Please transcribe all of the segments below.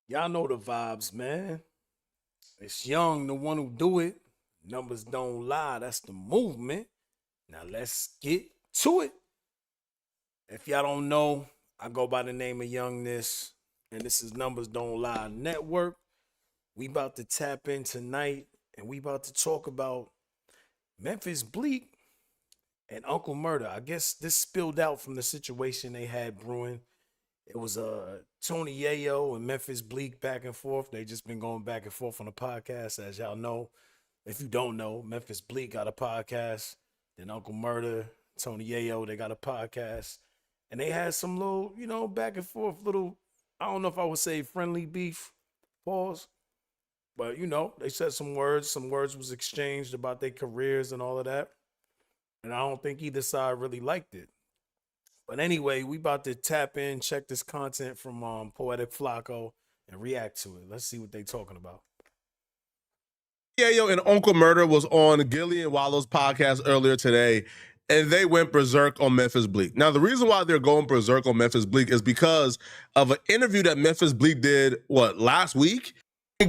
Y'all know the vibes, man. It's Young, the one who do it. Numbers don't lie. That's the movement. Now let's get to it. If y'all don't know, I go by the name of Young Niss, and this is Numbers Don't Lie Network. We about to tap in tonight, and we about to talk about Memphis Bleek and Uncle Murda. I guess this spilled out from the situation they had brewing. It was Tony Yayo and Memphis Bleek back and forth. They just been going back and forth on the podcast, as y'all know. If you don't know, Memphis Bleek got a podcast. Then Uncle Murda, Tony Yayo, they got a podcast. And they had some little, back and forth little, I don't know if I would say friendly beef, pause. But, they said some words. Some words was exchanged about their careers and all of that. And I don't think either side really liked it. But anyway, we about to tap in, check this content from Poetic Flacco, and react to it. Let's see what they talking about. Yayo and Uncle Murda was on Gillie and Wallo's podcast earlier today, and they went berserk on Memphis Bleek. Now, the reason why they're going berserk on Memphis Bleek is because of an interview that Memphis Bleek did, last week?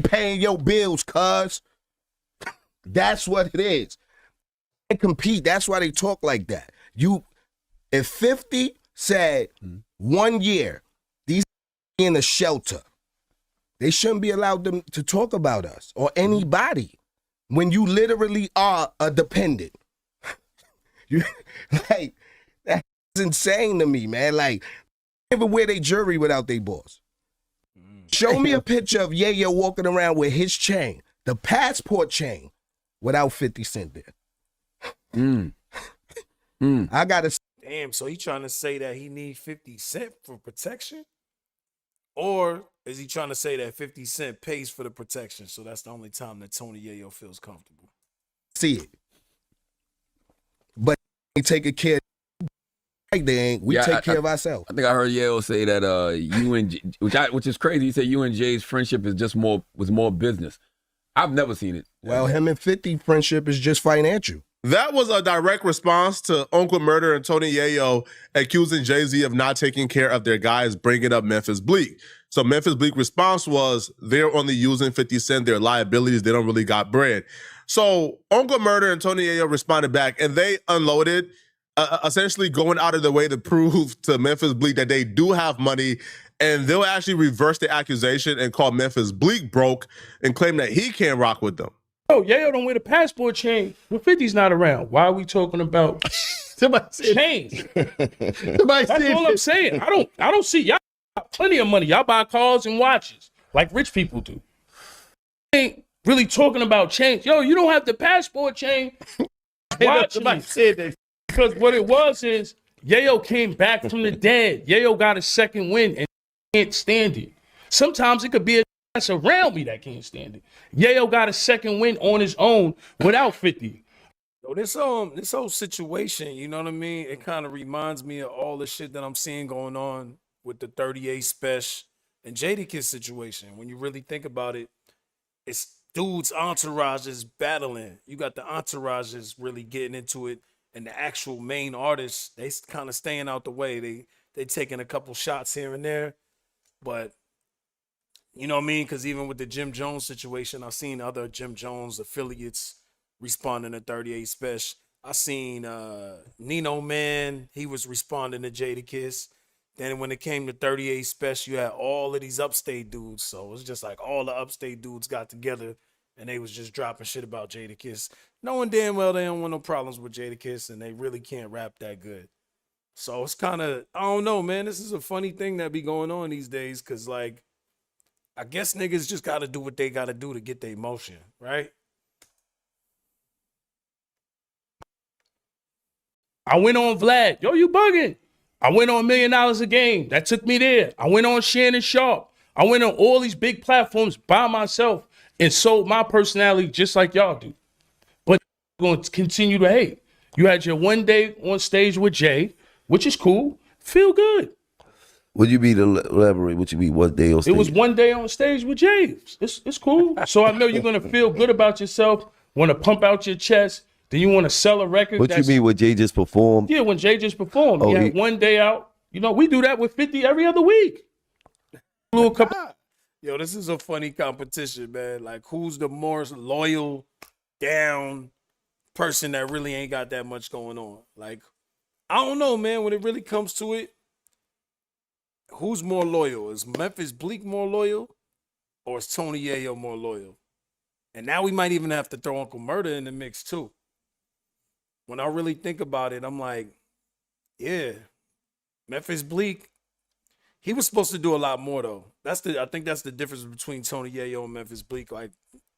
Paying your bills, cuz. That's what it is. They compete. That's why they talk like that. If 50 said 1 year, these in a shelter, they shouldn't be allowed to talk about us or anybody when you literally are a dependent. That's insane to me, man. Like, never wear their jury without their boss. Show me a picture of Yayo walking around with his chain, the passport chain, without 50 Cent there. I gotta. Damn, so he trying to say that he need 50 Cent for protection? Or is he trying to say that 50 Cent pays for the protection, so that's the only time that Tony Yayo feels comfortable? See it. But they take care. We take care of ourselves. I think I heard Yayo say that you and which is crazy. He said you and Jay's friendship is just was more business. I've never seen it. Well, him and 50 friendship is just financial. That was a direct response to Uncle Murda and Tony Yayo accusing Jay-Z of not taking care of their guys, bringing up Memphis Bleek. So Memphis Bleek's response was they're only using 50 Cent, their liabilities, they don't really got bread. So Uncle Murda and Tony Yayo responded back, and they unloaded, essentially going out of their way to prove to Memphis Bleek that they do have money, and they'll actually reverse the accusation and call Memphis Bleek broke and claim that he can't rock with them. Oh, Yayo don't wear the passport chain when 50's not around. Why are we talking about chains? That's all I'm saying. I don't see y'all got plenty of money. Y'all buy cars and watches like rich people do. Ain't really talking about chains. Yo, you don't have the passport chain. Watches. Because what it was is Yayo came back from the dead. Yayo got a second win and can't stand it. Sometimes it could be a that's around me that can't stand it. Yayo got a second win on his own without 50. Yo, this whole situation, you know what I mean? It kind of reminds me of all the shit that I'm seeing going on with the 38 Special and Jadakiss situation. When you really think about it, it's dudes' entourages battling. You got the entourages really getting into it, and the actual main artists, they kind of staying out the way. They taking a couple shots here and there, but you know what I mean? Because even with the Jim Jones situation, I've seen other Jim Jones affiliates responding to 38 Special. I seen Nino Man, he was responding to Jadakiss. Then when it came to 38 Special, you had all of these upstate dudes. So it's just like all the upstate dudes got together and they was just dropping shit about Jadakiss, knowing damn well they don't want no problems with Jadakiss and they really can't rap that good. So it's kind of, I don't know, man. This is a funny thing that be going on these days because, like, I guess niggas just got to do what they got to do to get their motion, right? I went on Vlad. Yo, you bugging. I went on $1 Million a Game. That took me there. I went on Shannon Sharp. I went on all these big platforms by myself and sold my personality just like y'all do. But going to continue to hate. You had your one day on stage with Jay, which is cool. Feel good. Would you be to elaborate? Would you be what day on stage? It was one day on stage with Jay. It's cool. So I know you're going to feel good about yourself, want to pump out your chest. Then you want to sell a record. What you mean when Jay just performed? Yeah, when Jay just performed. He had one day out. You know, we do that with 50 every other week. A couple. Yo, this is a funny competition, man. Like, who's the more loyal, down person that really ain't got that much going on? Like, I don't know, man. When it really comes to it, who's more loyal? Is Memphis Bleek more loyal, or is Tony Yayo more loyal? And now we might even have to throw Uncle Murda in the mix too. When I really think about it, I'm like, yeah, Memphis Bleek. He was supposed to do a lot more though. I think that's the difference between Tony Yayo and Memphis Bleek. Like,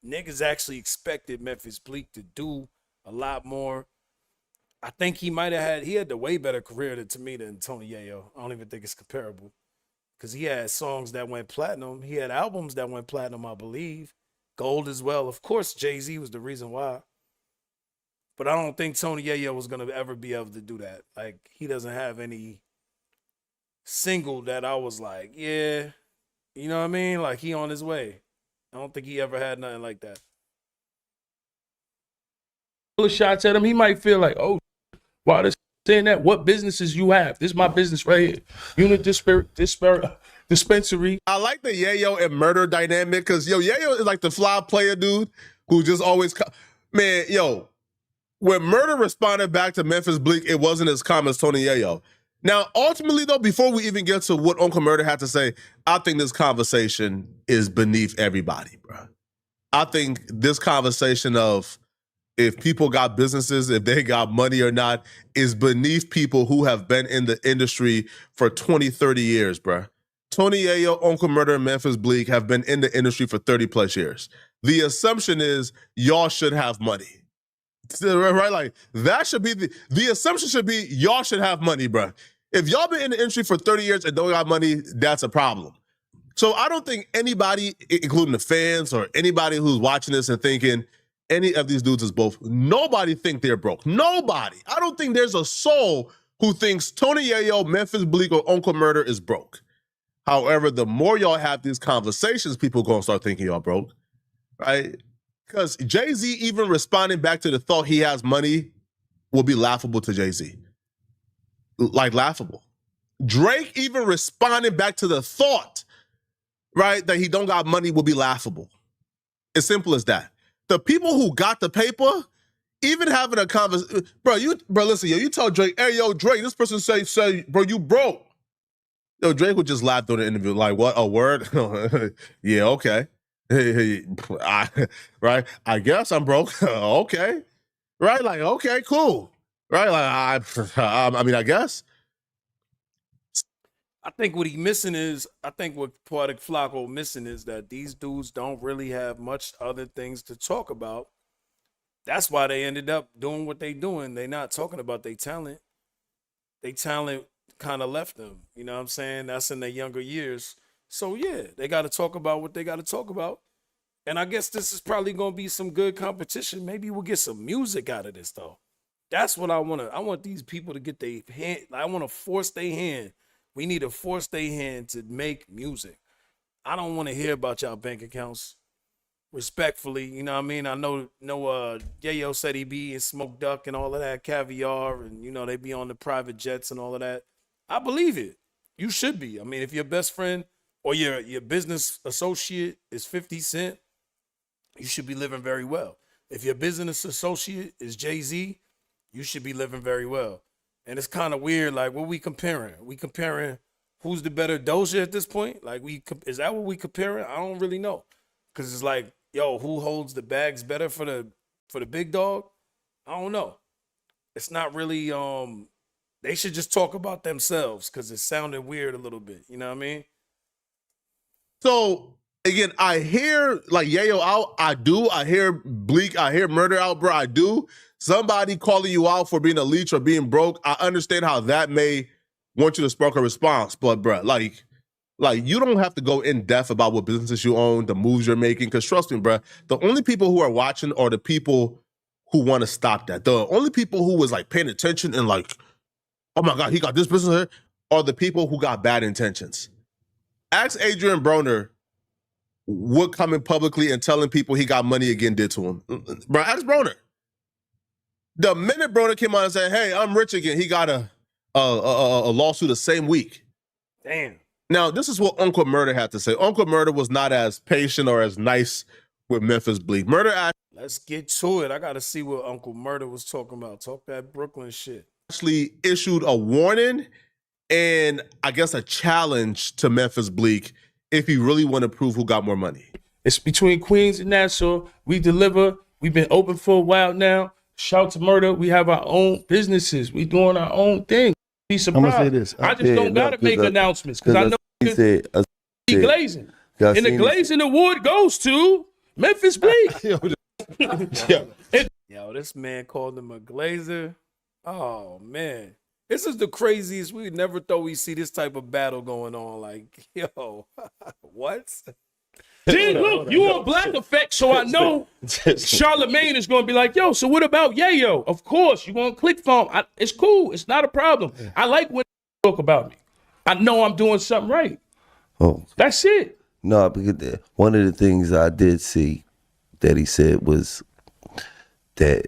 niggas actually expected Memphis Bleek to do a lot more. I think he had the way better career to me than Tony Yayo. I don't even think it's comparable. Because he had songs that went platinum. He had albums that went platinum, I believe. Gold as well. Of course, Jay-Z was the reason why. But I don't think Tony Yayo was going to ever be able to do that. Like, he doesn't have any single that I was like, yeah, you know what I mean? Like, he on his way. I don't think he ever had nothing like that. Couple of shots at him, he might feel like, oh, why this saying that? What businesses you have? This is my business right here. Unit dispensary. I like the Yayo and Murda dynamic because, yo, Yayo is like the fly player dude who just always, man, yo, when Murda responded back to Memphis Bleek, it wasn't as calm as Tony Yayo. Now, ultimately, though, before we even get to what Uncle Murda had to say, I think this conversation is beneath everybody, bro. I think this conversation of if people got businesses, if they got money or not, is beneath people who have been in the industry for 20, 30 years, bro. Tony Yayo, Uncle Murda, and Memphis Bleek have been in the industry for 30 plus years. The assumption is y'all should have money. Right? Like, that should be the assumption should be y'all should have money, bro. If y'all been in the industry for 30 years and don't got money, that's a problem. So I don't think anybody, including the fans or anybody who's watching this and thinking any of these dudes is broke. Nobody think they're broke. Nobody. I don't think there's a soul who thinks Tony Yayo, Memphis Bleek, or Uncle Murda is broke. However, the more y'all have these conversations, people gonna start thinking y'all broke, right? Because Jay-Z even responding back to the thought he has money will be laughable to Jay-Z. Like, laughable. Drake even responding back to the thought, right, that he don't got money will be laughable. As simple as that. The people who got the paper, even having a conversation, bro, listen, yo, you tell Drake, hey, yo, Drake, this person say, bro, you broke. Yo, Drake would just laugh during the interview, like, what, a word? Yeah, okay. Right? I guess I'm broke. Okay. Right? Like, okay, cool. Right? Like, I mean, I guess. I think what what Poetic Flacco missing is that these dudes don't really have much other things to talk about. That's why they ended up doing what they doing. They not talking about their talent. They talent kind of left them. You know what I'm saying? That's in their younger years. So yeah, they got to talk about what they got to talk about. And I guess this is probably going to be some good competition. Maybe we'll get some music out of this though. That's what I want to. I want these people to get their hand. I want to force their hand. We need to force their hand to make music. I don't want to hear about y'all bank accounts. Respectfully, you know what I mean? I know Yayo said he be in smoked duck and all of that, caviar, and you know, they be on the private jets and all of that. I believe it. You should be. I mean, if your best friend or your business associate is 50 Cent, you should be living very well. If your business associate is Jay-Z, you should be living very well. And it's kind of weird, like, what we comparing? We comparing who's the better Doja at this point? Like, is that what we comparing? I don't really know. Because it's like, yo, who holds the bags better for the big dog? I don't know. It's not really, they should just talk about themselves because it sounded weird a little bit. You know what I mean? So, again, I hear, like, Yayo out. I do. I hear Bleek. I hear Murda out, bro. I do. Somebody calling you out for being a leech or being broke, I understand how that may want you to spark a response. But, bro, like you don't have to go in depth about what businesses you own, the moves you're making. Because trust me, bro, the only people who are watching are the people who want to stop that. The only people who was like paying attention and like, oh my God, he got this business here, are the people who got bad intentions. Ask Adrian Broner what coming publicly and telling people he got money again did to him. Bro, ask Broner. The minute Broner came out and said, hey, I'm rich again, he got a lawsuit the same week. Damn. Now, this is what Uncle Murda had to say. Uncle Murda was not as patient or as nice with Memphis Bleek. Murda Let's get to it. I got to see what Uncle Murda was talking about. Talk that Brooklyn shit. actually issued a warning and I guess a challenge to Memphis Bleek if he really want to prove who got more money. It's between Queens and Nassau. We deliver. We've been open for a while now. Shout to Murda. We have our own businesses. We doing our own thing. Be surprised. I'm gonna say this. I just don't gotta make announcements because I know he said, he glazing. And the glazing award goes to Memphis Bleek. Yo, this man called him a glazer. Oh man. This is the craziest. We never thought we'd see this type of battle going on. Like, yo, what? Then look, you on Black Effect, so I know Charlemagne is going to be like, yo, so what about Yayo? Of course, you're going to click phone. It's cool. It's not a problem. I like when they talk about me. I know I'm doing something right. Oh, that's it. No, because one of the things I did see that he said was that,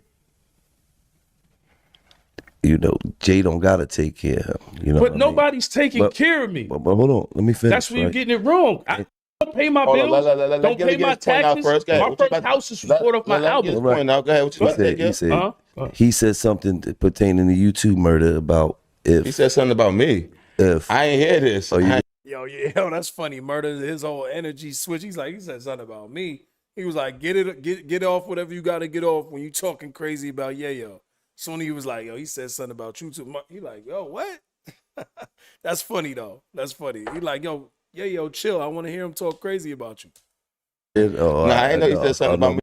you know, Jay don't got to take care of him. You know, but nobody's taking care of me. But hold on, let me finish. That's where you're getting it wrong. Don't pay my bills. Don't pay my taxes. My first house is support of my album. He said something pertaining to you too, Murda, about if he said something about me. If I ain't hear this. Yo, that's funny. Murda, his whole energy switch. He said something about me. He was like, get off whatever you got to get off when you talking crazy about Yayo. Soon he was like, yo, he said something about you too. He like, yo, what? That's funny though. That's funny. He like, yo, Yayo, chill. I want to hear him talk crazy about you. I ain't know he said something about me.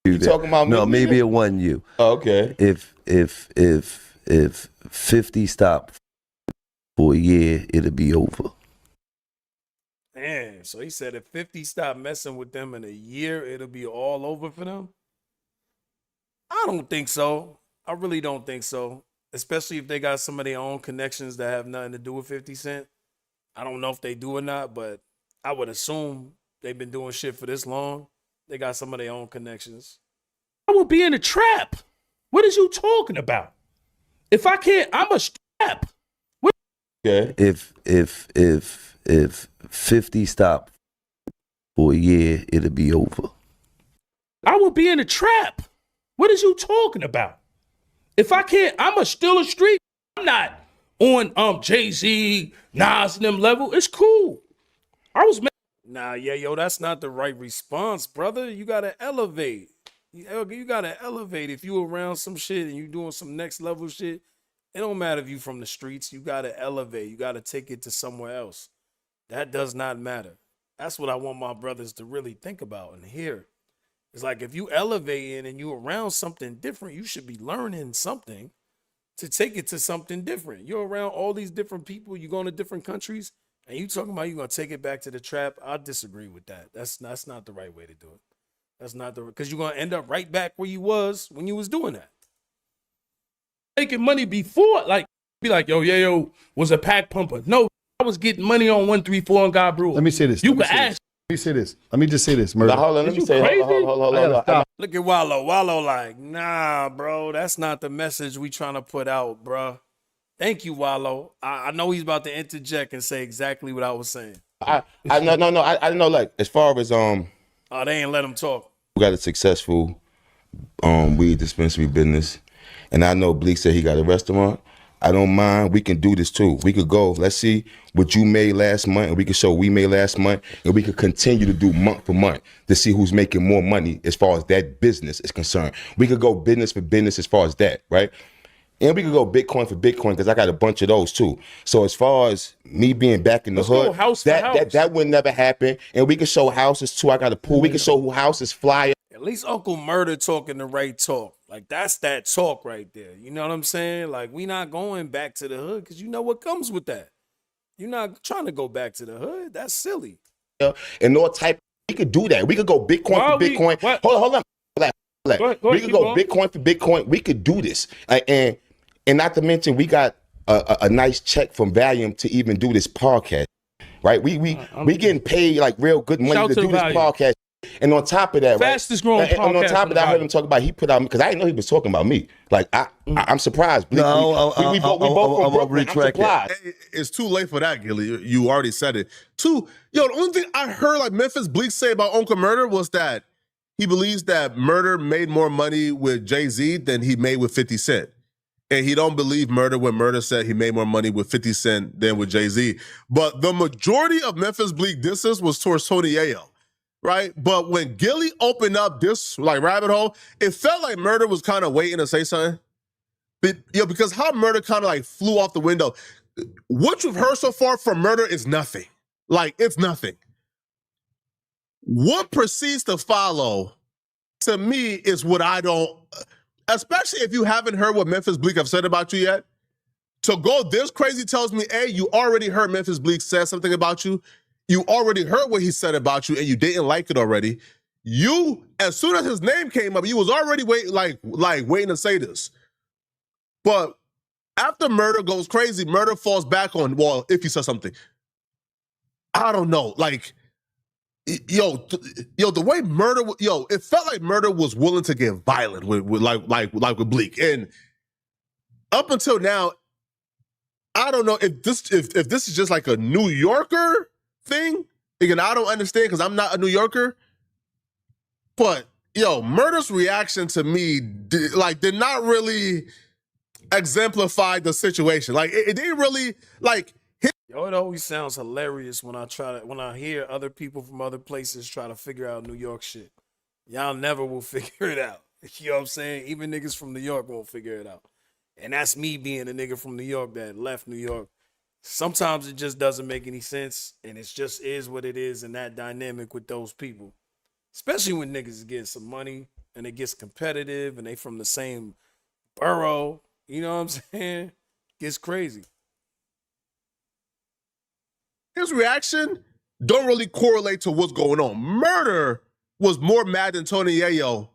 You talking about me? No, maybe it wasn't you. Oh, okay. If 50 stopped for a year, it'll be over. Man, so he said if 50 stop messing with them in a year, it'll be all over for them? I don't think so. I really don't think so. Especially if they got some of their own connections that have nothing to do with 50 Cent. I don't know if they do or not, but I would assume they've been doing shit for this long. They got some of their own connections. I will be in a trap. What is you talking about? If I can't, I'm a strap. Okay. If 50 stopped for a year, it'll be over. I will be in a trap. What is you talking about? If I can't, I'm still a street. I'm not on Jay-Z, Nas and them level. It's cool. I was Nah, yo, that's not the right response, brother. You gotta elevate. You gotta elevate. If you around some shit and you doing some next level shit, it don't matter if you from the streets. You gotta elevate. You gotta take it to somewhere else. That does not matter. That's what I want my brothers to really think about and hear. It's like if you elevating and you around something different, you should be learning something to take it to something different. You're around all these different people. You going to different countries, and you talking about you gonna take it back to the trap. I disagree with that. That's not the right way to do it. That's not because you're gonna end up right back where you was when you was doing that. Making money before, like be like, yo, Yayo was a pack pumper. No, I was getting money on 134 on God Brewer. Let me say this. You can ask. Let me say this. Let me just say this, Murda. Hold on, let me say. Hold on. Look at Wallo. Wallo like, nah, bro, that's not the message we trying to put out, bro. Thank you, Wallo. I know he's about to interject and say exactly what I was saying. I know, like, as far as Oh, they ain't let him talk. we got a successful weed dispensary business, and I know Bleek said he got a restaurant. I don't mind. We can do this too. We could go. Let's see what you made last month, and we could show what we made last month, and we could continue to do month for month to see who's making more money as far as that business is concerned. We could go business for business as far as that, right? And we could go Bitcoin for Bitcoin because I got a bunch of those too. So as far as me being back in the hood, that would never happen. And we can show houses too. I got a pool. We can show who houses fly. At least Uncle Murda talking the right talk. Like, that's that talk right there. You know what I'm saying? Like, we not going back to the hood because you know what comes with that. You're not trying to go back to the hood. That's silly. And all type, we could do that. We could go Bitcoin for Bitcoin. Hold on. We could go Bitcoin for Bitcoin. We could do this. And not to mention, we got a nice check from Valium to even do this podcast, right? We getting paid like real good money to do this podcast. And on top of that, fastest growing and on podcast top in of that, I heard the him talk about he put out because I didn't know he was talking about me. Like I'm surprised. Bleek, we both from Brooklyn. I'm surprised. It's too late for that, Gillie. You already said it. Two, the only thing I heard like Memphis Bleek say about Uncle Murda was that he believes that Murda made more money with Jay-Z than he made with 50 Cent. And he don't believe Murda when Murda said he made more money with 50 Cent than with Jay-Z. But the majority of Memphis Bleek disses was towards Tony Yayo, right? But when Gillie opened up this like rabbit hole, it felt like Murda was kind of waiting to say something. But, because how Murda kind of like flew off the window. What you've heard so far from Murda is nothing. Like, it's nothing. What proceeds to follow, to me, is what I don't, especially if you haven't heard what Memphis Bleek have said about you yet. To go this crazy tells me, A, you already heard Memphis Bleek say something about you. You already heard what he said about you, and you didn't like it already. You, as soon as his name came up, you was already waiting to say this. But after Murda goes crazy, Murda falls back on, well, if he says something. I don't know. Like, the way Murda, it felt like Murda was willing to get violent with with Bleek. And up until now, I don't know if this is just like a New Yorker thing. Again, I don't understand because I'm not a New Yorker. But Murda's reaction to me did not really exemplify the situation. Like it didn't really like. It always sounds hilarious when I hear other people from other places try to figure out New York shit. Y'all never will figure it out. You know what I'm saying? Even niggas from New York won't figure it out. And that's me being a nigga from New York that left New York. Sometimes it just doesn't make any sense, and it just is what it is in that dynamic with those people. Especially when niggas get some money and it gets competitive and they from the same borough. You know what I'm saying? Gets crazy. His reaction don't really correlate to what's going on. Murda was more mad than Tony Yayo,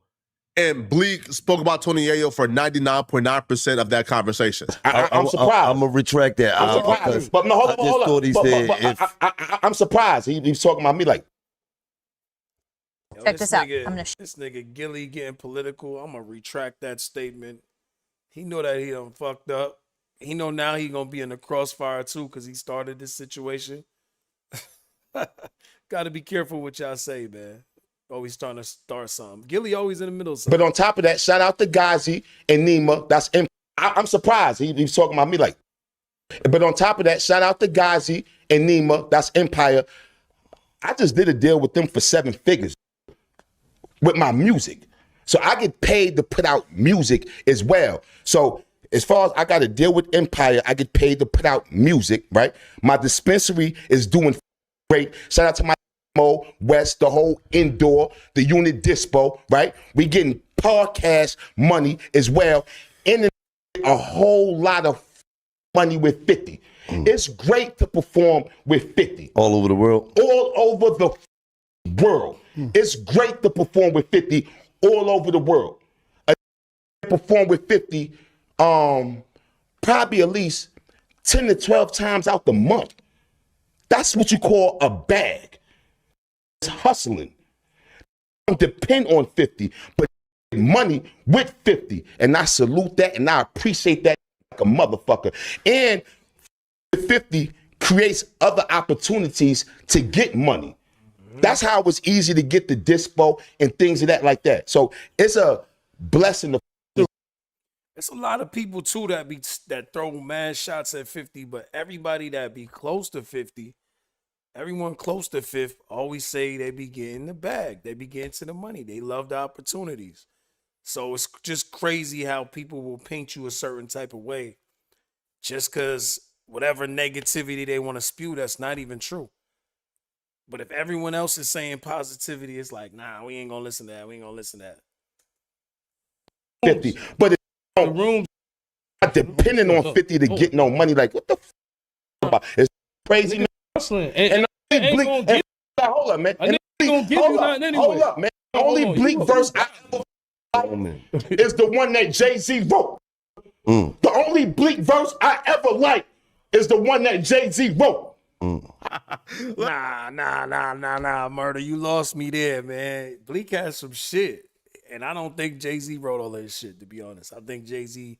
and Bleek spoke about Tony Yayo for 99.9% of that conversation. I'm surprised. I'm going to retract that. I'm surprised. But no, hold on. I'm surprised. He's talking about me like. Check this out. This nigga Gillie getting political. I'm going to retract that statement. He know that he done fucked up. He know now he going to be in the crossfire too because he started this situation. Got to be careful what y'all say, man. Always trying to start something. Gillie always in the middle of something. But on top of that, shout out to Ghazi and Nima. I'm surprised. He's talking about me like. But on top of that, shout out to Ghazi and Nima. That's Empire. I just did a deal with them for 7 figures with my music. So I get paid to put out music as well. So as far as I got to deal with Empire, I get paid to put out music, right? My dispensary is doing great. Shout out to my West, the whole indoor, the unit dispo, right? We getting podcast money as well. And a whole lot of money with 50. It's great to perform with 50. All over the world? All over the world. It's great to perform with 50 all over the world. I perform with 50 probably at least 10 to 12 times out the month. That's what you call a bag. It's hustling. I don't depend on 50, but money with 50. And I salute that and I appreciate that like a motherfucker. And 50 creates other opportunities to get money. That's how it was easy to get the dispo and things of that like that. So it's a blessing to. It's a lot of people too that throw mad shots at 50, but everybody that be close to 50, everyone close to 5th always say they be getting the bag. They be getting to the money. They love the opportunities. So it's just crazy how people will paint you a certain type of way just because whatever negativity they want to spew, that's not even true. But if everyone else is saying positivity, it's like, nah, we ain't gonna listen to that. We ain't gonna listen to that. 50, but the room not depending on 50 to get no money. Like what the f about? It's crazy, man. And Bleek, hold up, man. Hold up, man. The only Bleek verse I ever is the one that Jay-Z wrote. The only Bleek verse I ever liked is the one that Jay-Z wrote. Nah, Murda. You lost me there, man. Bleek has some shit. And I don't think Jay-Z wrote all that shit, to be honest. I think Jay-Z,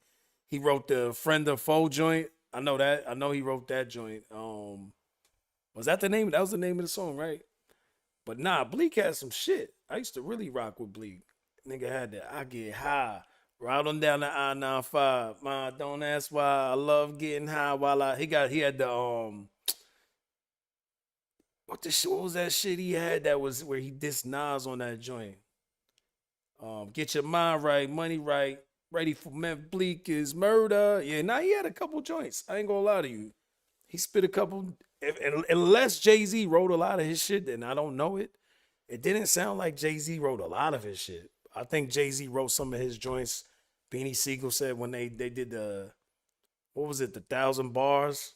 he wrote the Friend or Foe joint. I know that. I know he wrote that joint. Was that the name? That was the name of the song, right? But nah, Bleek has some shit. I used to really rock with Bleek. Nigga had that I get high. Ride on down the I-95. Ma, don't ask why I love getting high while he had the what was that shit he had that was where he dissed Nas on that joint? Get your mind right, money right, ready for Memphis Bleek is murder. Yeah, now he had a couple joints. I ain't gonna lie to you. He spit a couple. Unless Jay-Z wrote a lot of his shit, then I don't know it. It didn't sound like Jay-Z wrote a lot of his shit. I think Jay-Z wrote some of his joints. Beanie Siegel said when they did the, what was it, the 1,000 bars?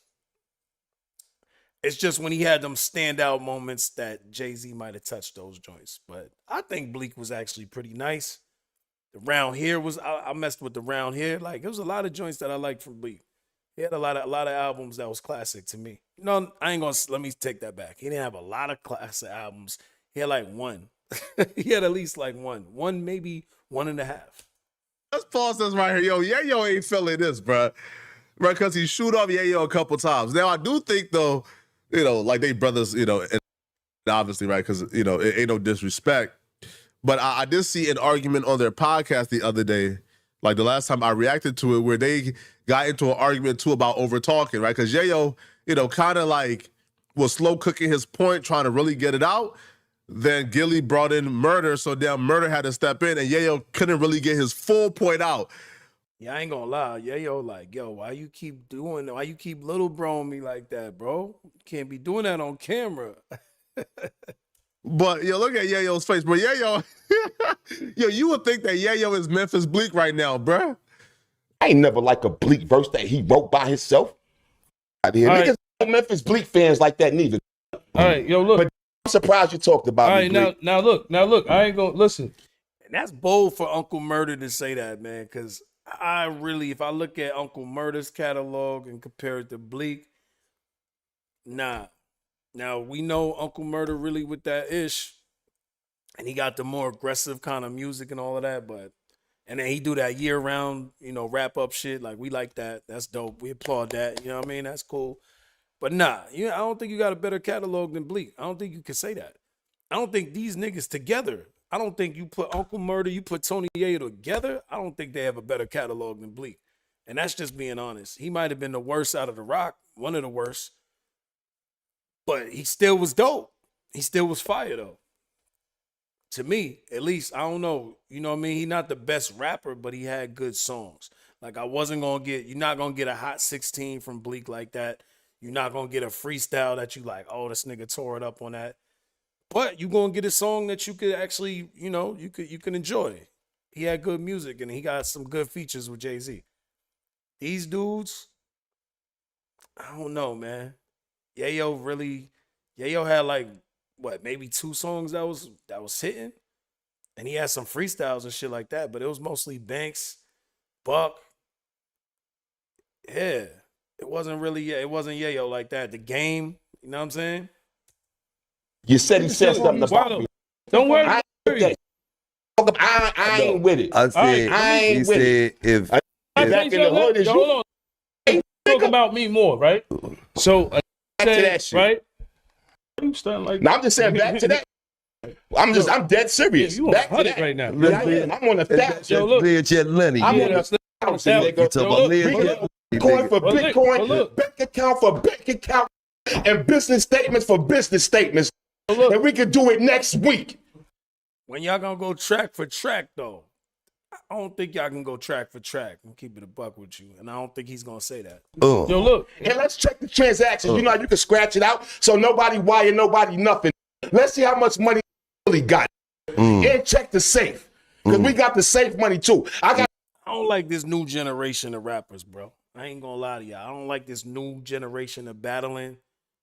It's just when he had them standout moments that Jay-Z might have touched those joints. But I think Bleek was actually pretty nice. The Round Here was, I messed with the Round Here. Like, there was a lot of joints that I liked from Bleek. He had a lot of albums that was classic to me. No, I ain't gonna, let me take that back. He didn't have a lot of classic albums. He had like one. He had at least like one. One, maybe 1.5. Let's pause this right here. Yo, Yayo ain't feeling this, bro. Right, because he shoot off Yayo a couple times. Now, I do think, though, like they brothers, and obviously, right, because, it ain't no disrespect. But I did see an argument on their podcast the other day, like the last time I reacted to it, where they got into an argument, too, about over-talking, right? Because Yayo, kind of like was slow cooking his point, trying to really get it out. Then Gillie brought in Murda, so now Murda had to step in, and Yayo couldn't really get his full point out. Yeah, I ain't gonna lie. Yayo like, yo, why you keep little broing me like that, bro? You can't be doing that on camera. But, look at Yayo's face. But Yayo, you would think that Yayo is Memphis Bleek right now, bruh. I ain't never like a Bleek verse that he wrote by himself. Niggas ain't Memphis Bleek fans like that neither. All right, yo, look. But I'm surprised you talked about all me, right, now look. I ain't gonna listen. And that's bold for Uncle Murda to say that, man, because if I look at Uncle Murda's catalog and compare it to Bleek, nah. Now, we know Uncle Murda really with that ish, and he got the more aggressive kind of music and all of that, and then he do that year-round, wrap up shit. Like, we like that. That's dope. We applaud that. You know what I mean? That's cool. But nah, I don't think you got a better catalog than Bleek. I don't think you can say that. I don't think these niggas together, I don't think you put Uncle Murda, you put Tony Yayo together, I don't think they have a better catalog than Bleek. And that's just being honest. He might have been the worst out of the Roc, one of the worst. But he still was dope. He still was fire, though. To me, at least, I don't know. You know what I mean? He's not the best rapper, but he had good songs. Like, you're not going to get a Hot 16 from Bleek like that. You're not going to get a freestyle that you like, oh, this nigga tore it up on that. But you're going to get a song that you could actually, you can enjoy. He had good music, and he got some good features with Jay-Z. These dudes, I don't know, man. Yayo had like, maybe 2 songs that was hitting? And he had some freestyles and shit like that, but it was mostly Banks, Buck. Yeah. It wasn't Yayo like that. The Game, you know what I'm saying? You said he said something about me. Don't worry. I ain't with it. I said, I ain't with it. If back in the hood is hold on. Talk about me more, right? So back to that shit. Right? You starting like I'm just saying back to that. I'm dead serious. You back on to that right now. Yeah, I am. I'm on the thousand. Yo, look. Lenny. I'm on the thousand, nigga. Bitcoin for Bitcoin, bank account for bank account, and business statements for business statements. And we can do it next week. When y'all gonna go track for track, though, I don't think y'all can go track for track. I'm keeping it a buck with you, and I don't think he's gonna say that. Yo, look. And let's check the transactions. You know how you can scratch it out, so nobody wire nobody nothing. Let's see how much money really got. And check the safe, because we got the safe money too. I don't like this new generation of rappers, bro. I ain't gonna lie to y'all. I don't like this new generation of battling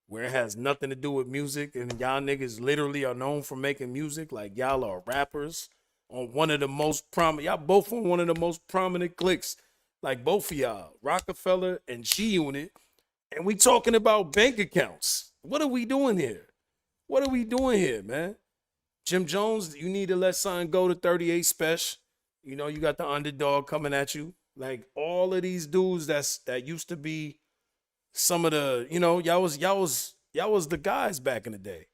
where it has nothing to do with music, and y'all niggas literally are known for making music. Like, y'all are rappers on one of the most prominent. Y'all both on one of the most prominent cliques. Like, both of y'all, Roc-A-Fella and GUnit, and we talking about bank accounts. What are we doing here? What are we doing here, man? Jim Jones, you need to let something go to 38 Special. You know, you got the underdog coming at you. Like all of these dudes that used to be some of the, you know, y'all was the guys back in the day.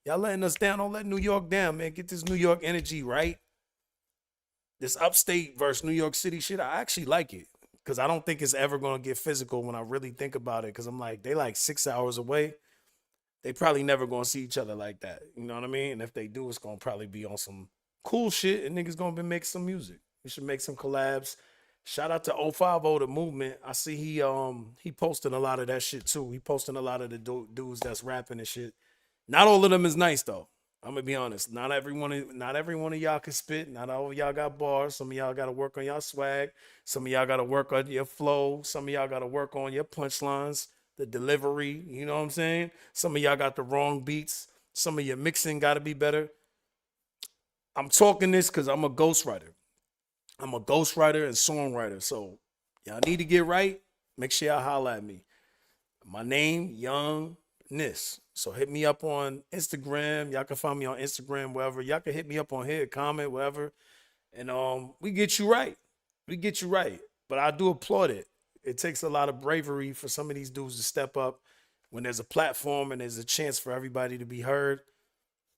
Y'all letting us down. Don't let New York down, man. Get this New York energy right. This upstate versus New York City shit, I actually like it. Because I don't think it's ever going to get physical when I really think about it. Because I'm like, they like 6 hours away. They probably never going to see each other like that. You know what I mean? And if they do, it's going to probably be on some cool shit. And niggas going to be making some music. We should make some collabs. Shout out to 050, the movement. I see he posting a lot of that shit too. He posting a lot of the dudes that's rapping and shit. Not all of them is nice though. I'm gonna be honest. Not every one of y'all can spit. Not all of y'all got bars. Some of y'all gotta work on y'all swag. Some of y'all gotta work on your flow. Some of y'all gotta work on your punchlines, the delivery. You know what I'm saying? Some of y'all got the wrong beats. Some of your mixing gotta be better. I'm talking this because I'm a ghostwriter. I'm a ghostwriter and songwriter. So y'all need to get right. Make sure y'all holler at me. My name, Young Niss. So hit me up on Instagram. Y'all can find me on Instagram, wherever. Y'all can hit me up on here, comment, whatever. And we get you right. We get you right. But I do applaud it. It takes a lot of bravery for some of these dudes to step up when there's a platform and there's a chance for everybody to be heard.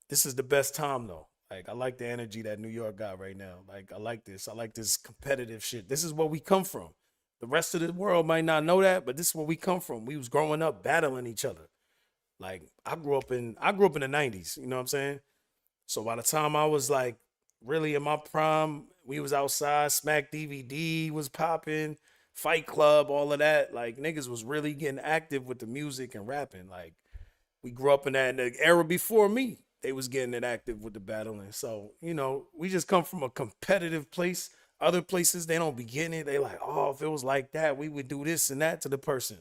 This is the best time though. Like, I like the energy that New York got right now. Like, I like this. I like this competitive shit. This is where we come from. The rest of the world might not know that, but this is where we come from. We was growing up battling each other. Like, I grew up in the 90s, you know what I'm saying? So by the time I was like really in my prime, we was outside, Smack DVD was popping, Fight Club, all of that. Like, niggas was really getting active with the music and rapping. Like, we grew up in that era before me. They was getting it active with the battling. So, you know, we just come from a competitive place. Other places, they don't be getting it. They like, oh, if it was like that, we would do this and that to the person.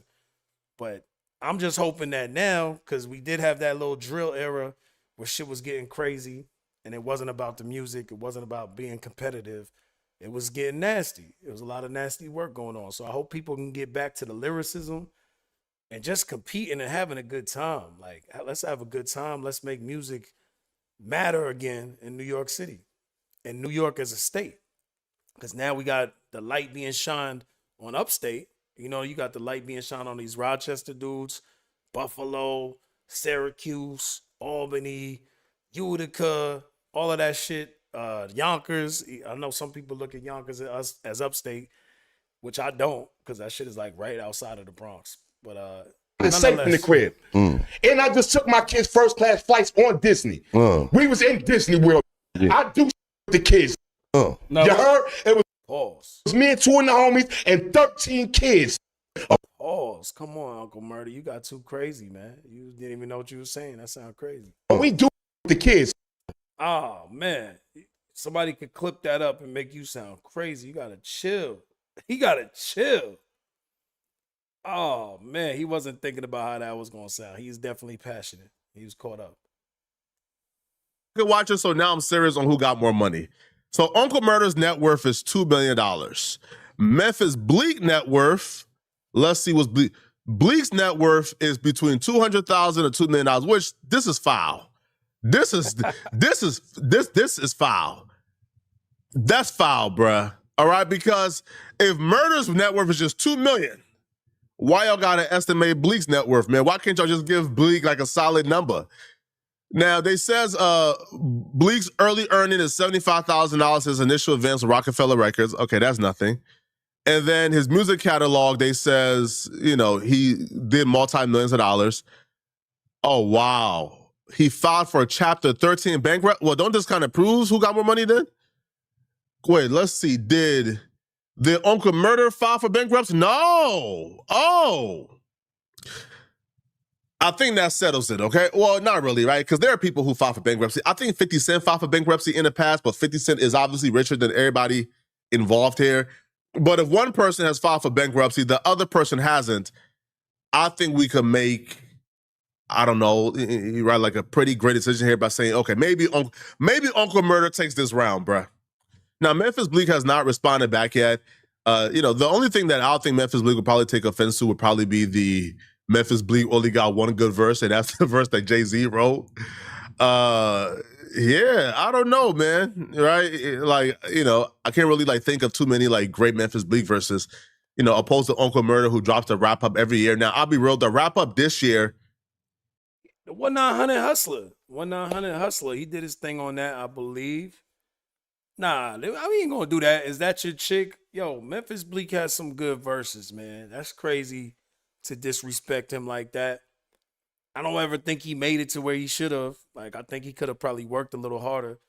But I'm just hoping that now, because we did have that little drill era where shit was getting crazy and it wasn't about the music. It wasn't about being competitive. It was getting nasty. It was a lot of nasty work going on. So I hope people can get back to the lyricism and just competing and having a good time. Like, let's have a good time. Let's make music matter again in New York City and New York as a state. Because now we got the light being shined on upstate. You know, you got the light being shined on these Rochester dudes, Buffalo, Syracuse, Albany, Utica, all of that shit. Yonkers. I know some people look at Yonkers as upstate, which I don't, because that shit is like right outside of the Bronx. But it's safe in the crib. And I just took my kids first class flights on Disney. We was in Disney World. Yeah. I do with the kids. No, you heard? It was, pause. It was me and 2 of the homies and 13 kids. Pause. Come on, Uncle Murda. You got too crazy, man. You didn't even know what you were saying. That sounds crazy. We do with the kids. Oh, man. Somebody could clip that up and make you sound crazy. You gotta chill. He gotta chill. Oh, man. He wasn't thinking about how that was gonna sound. He's definitely passionate. He was caught up. Good watcher, so now I'm serious on who got more money. So Uncle Murda's net worth is $2 billion. Memphis Bleek net worth, let's see what's Bleek. Bleek's net worth is between $200,000 and $2 million, which this is foul. This is foul. That's foul, bruh. All right, because if Murda's net worth is just $2 million, why y'all gotta estimate Bleek's net worth, man? Why can't y'all just give Bleek like a solid number? Now, they says Bleek's early earning is $75,000 his initial advance with RocA-Fella Records. Okay, that's nothing. And then his music catalog, they says, you know, he did multi-millions of dollars. Oh, wow. He filed for a Chapter 13 bankrupt. Well, don't this kind of proves who got more money then? Wait, let's see. Did Uncle Murda file for bankruptcy? No. Oh. I think that settles it, okay? Well, not really, right? Because there are people who file for bankruptcy. I think 50 Cent filed for bankruptcy in the past, but 50 Cent is obviously richer than everybody involved here. But if one person has filed for bankruptcy, the other person hasn't, I think we could make, I don't know, you write like a pretty great decision here by saying, okay, maybe Uncle Murda takes this round, bruh. Now, Memphis Bleek has not responded back yet. You know, the only thing that I don't think Memphis Bleek would probably take offense to would probably be the Memphis Bleek only got one good verse, and that's the verse that Jay-Z wrote. Yeah, I don't know, man. Right? Like, you know, I can't really like think of too many like great Memphis Bleek verses, you know, opposed to Uncle Murda, who drops a wrap up every year. Now, I'll be real, the wrap up this year. The 1900 Hustler. 1900 Hustler. He did his thing on that, I believe. Nah, we ain't gonna do that. Is that your chick? Yo, Memphis Bleek has some good verses, man. That's crazy to disrespect him like that. I don't ever think he made it to where he should have. Like, I think he could have probably worked a little harder.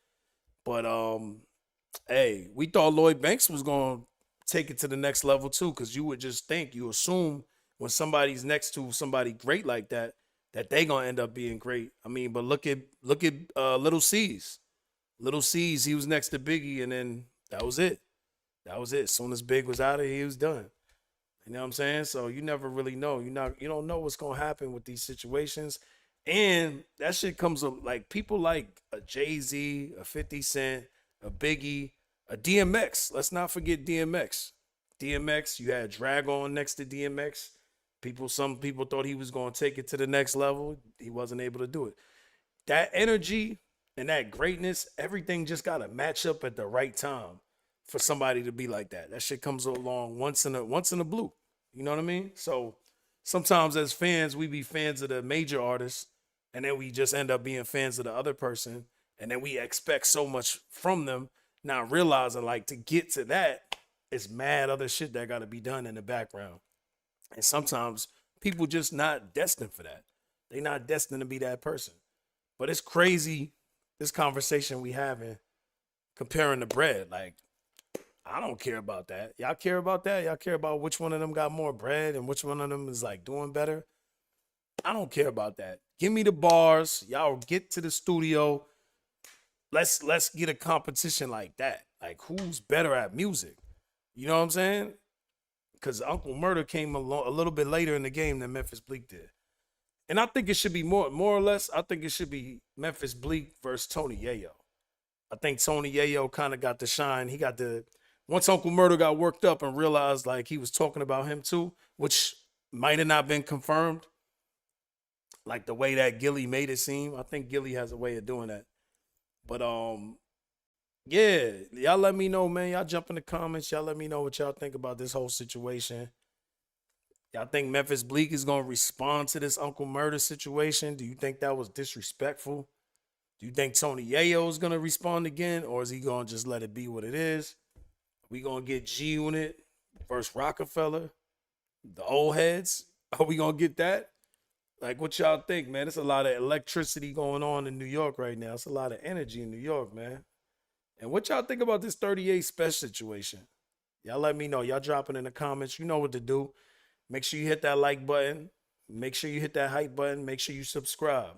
But hey, we thought Lloyd Banks was gonna take it to the next level too, because you would just think, you assume when somebody's next to somebody great like that, that they gonna end up being great. I mean, but look at Little C's. Little C's, he was next to Biggie, and then that was it. That was it. As soon as Big was out of here, he was done. You know what I'm saying? So you never really know. You don't know what's gonna happen with these situations. And that shit comes up like people like a Jay-Z, a 50 Cent, a Biggie, a DMX. Let's not forget DMX. DMX, you had Drag On next to DMX. Some people thought he was gonna take it to the next level. He wasn't able to do it. That energy and that greatness, everything just gotta match up at the right time for somebody to be like that. That shit comes along once in a blue. You know what I mean? So sometimes as fans, we be fans of the major artists, and then we just end up being fans of the other person, and then we expect so much from them, not realizing like to get to that, it's mad other shit that gotta be done in the background. And sometimes people just not destined for that. They not destined to be that person. But it's crazy, this conversation we having, comparing the bread. Like, I don't care about that. Y'all care about that? Y'all care about which one of them got more bread and which one of them is like doing better? I don't care about that. Give me the bars. Y'all get to the studio. Let's get a competition like that. Like, who's better at music? You know what I'm saying? Because Uncle Murda came along a little bit later in the game than Memphis Bleek did. And I think it should be more or less, I think it should be Memphis Bleek versus Tony Yayo. I think Tony Yayo kind of got the shine. Once Uncle Murda got worked up and realized like he was talking about him too, which might have not been confirmed, like the way that Gillie made it seem. I think Gillie has a way of doing that. But yeah, y'all let me know, man. Y'all jump in the comments. Y'all let me know what y'all think about this whole situation. Y'all think Memphis Bleek is going to respond to this Uncle Murda situation? Do you think that was disrespectful? Do you think Tony Yayo is going to respond again, or is he going to just let it be what it is? We going to get GUnit versus Roc-A-Fella? The old heads? Are we going to get that? Like, what y'all think, man? There's a lot of electricity going on in New York right now. It's a lot of energy in New York, man. And what y'all think about this 38 special situation? Y'all let me know. Y'all drop it in the comments. You know what to do. Make sure you hit that like button. Make sure you hit that hype button. Make sure you subscribe.